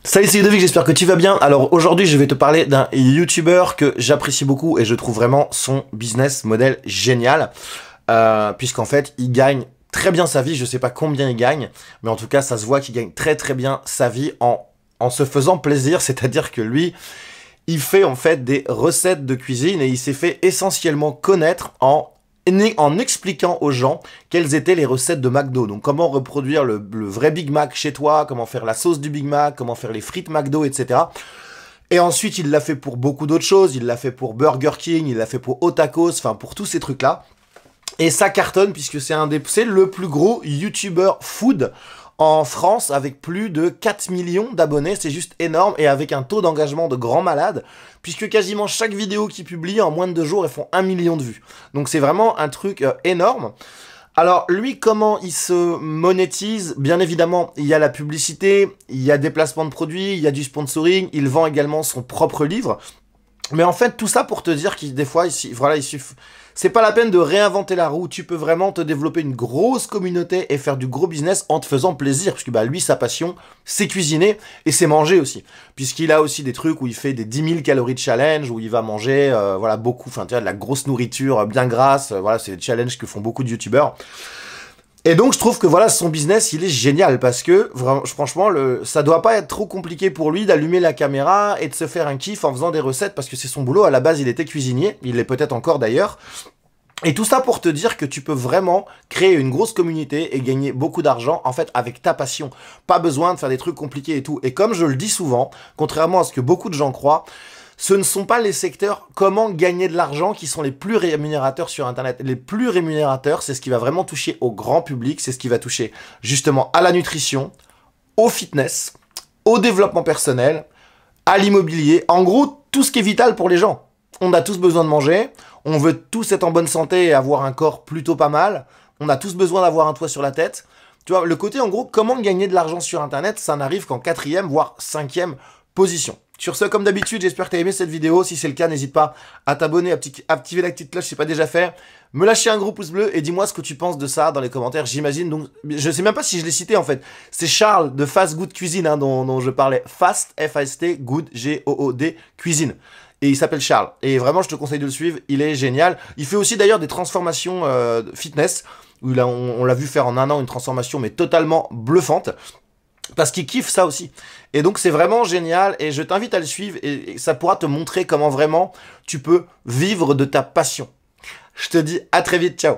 Salut, c'est Ludovic, j'espère que tu vas bien. Alors aujourd'hui, je vais te parler d'un YouTuber que j'apprécie beaucoup et je trouve vraiment son business model génial. Puisqu'en fait, il gagne très bien sa vie. Je sais pas combien il gagne, mais en tout cas, ça se voit qu'il gagne très bien sa vie en se faisant plaisir. C'est-à-dire que lui, il fait en fait des recettes de cuisine et il s'est fait essentiellement connaître en expliquant aux gens quelles étaient les recettes de McDo. Donc comment reproduire le vrai Big Mac chez toi, comment faire la sauce du Big Mac, comment faire les frites McDo, etc. Et ensuite, il l'a fait pour beaucoup d'autres choses. Il l'a fait pour Burger King, il l'a fait pour Otakos, enfin pour tous ces trucs-là. Et ça cartonne puisque c'est le plus gros YouTuber food en France avec plus de 4 millions d'abonnés, c'est juste énorme et avec un taux d'engagement de grand malade puisque quasiment chaque vidéo qu'il publie en moins de 2 jours, elles font 1 million de vues. Donc c'est vraiment un truc énorme. Alors lui, comment il se monétise? Bien évidemment, il y a la publicité, il y a des placements de produits, il y a du sponsoring, il vend également son propre livre. Mais en fait, tout ça pour te dire qu'il des fois, voilà, il suffit. C'est pas la peine de réinventer la roue. Tu peux vraiment te développer une grosse communauté et faire du gros business en te faisant plaisir. Puisque bah, lui, sa passion, c'est cuisiner et c'est manger aussi. Puisqu'il a aussi des trucs où il fait des 10 000 calories de challenge, où il va manger voilà, beaucoup, enfin, tu vois, de la grosse nourriture bien grasse. Voilà, c'est des challenges que font beaucoup de youtubeurs. Et donc je trouve que voilà, son business il est génial parce que vraiment, franchement ça doit pas être trop compliqué pour lui d'allumer la caméra et de se faire un kiff en faisant des recettes parce que c'est son boulot. À la base il était cuisinier, il l'est peut-être encore d'ailleurs. Et tout ça pour te dire que tu peux vraiment créer une grosse communauté et gagner beaucoup d'argent en fait avec ta passion. Pas besoin de faire des trucs compliqués et tout. Et comme je le dis souvent, contrairement à ce que beaucoup de gens croient, ce ne sont pas les secteurs comment gagner de l'argent qui sont les plus rémunérateurs sur Internet. Les plus rémunérateurs, c'est ce qui va vraiment toucher au grand public, c'est ce qui va toucher justement à la nutrition, au fitness, au développement personnel, à l'immobilier. En gros, tout ce qui est vital pour les gens. On a tous besoin de manger, on veut tous être en bonne santé et avoir un corps plutôt pas mal, on a tous besoin d'avoir un toit sur la tête. Tu vois, le côté en gros, comment gagner de l'argent sur Internet, ça n'arrive qu'en 4e, voire 5e position. Sur ce, comme d'habitude, j'espère que tu as aimé cette vidéo. Si c'est le cas, n'hésite pas à t'abonner, à activer la petite cloche si c'est pas déjà fait. Me lâcher un gros pouce bleu et dis-moi ce que tu penses de ça dans les commentaires, j'imagine. Donc, je sais même pas si je l'ai cité en fait. C'est Charles de Fast Good Cuisine hein, dont je parlais. Fast, F-A-S-T, Good, G-O-O-D, Cuisine. Et il s'appelle Charles. Et vraiment, je te conseille de le suivre. Il est génial. Il fait aussi d'ailleurs des transformations fitness. Où là, on l'a vu faire en 1 an une transformation mais totalement bluffante. Parce qu'il kiffe ça aussi. Et donc c'est vraiment génial et je t'invite à le suivre et ça pourra te montrer comment vraiment tu peux vivre de ta passion. Je te dis à très vite, ciao.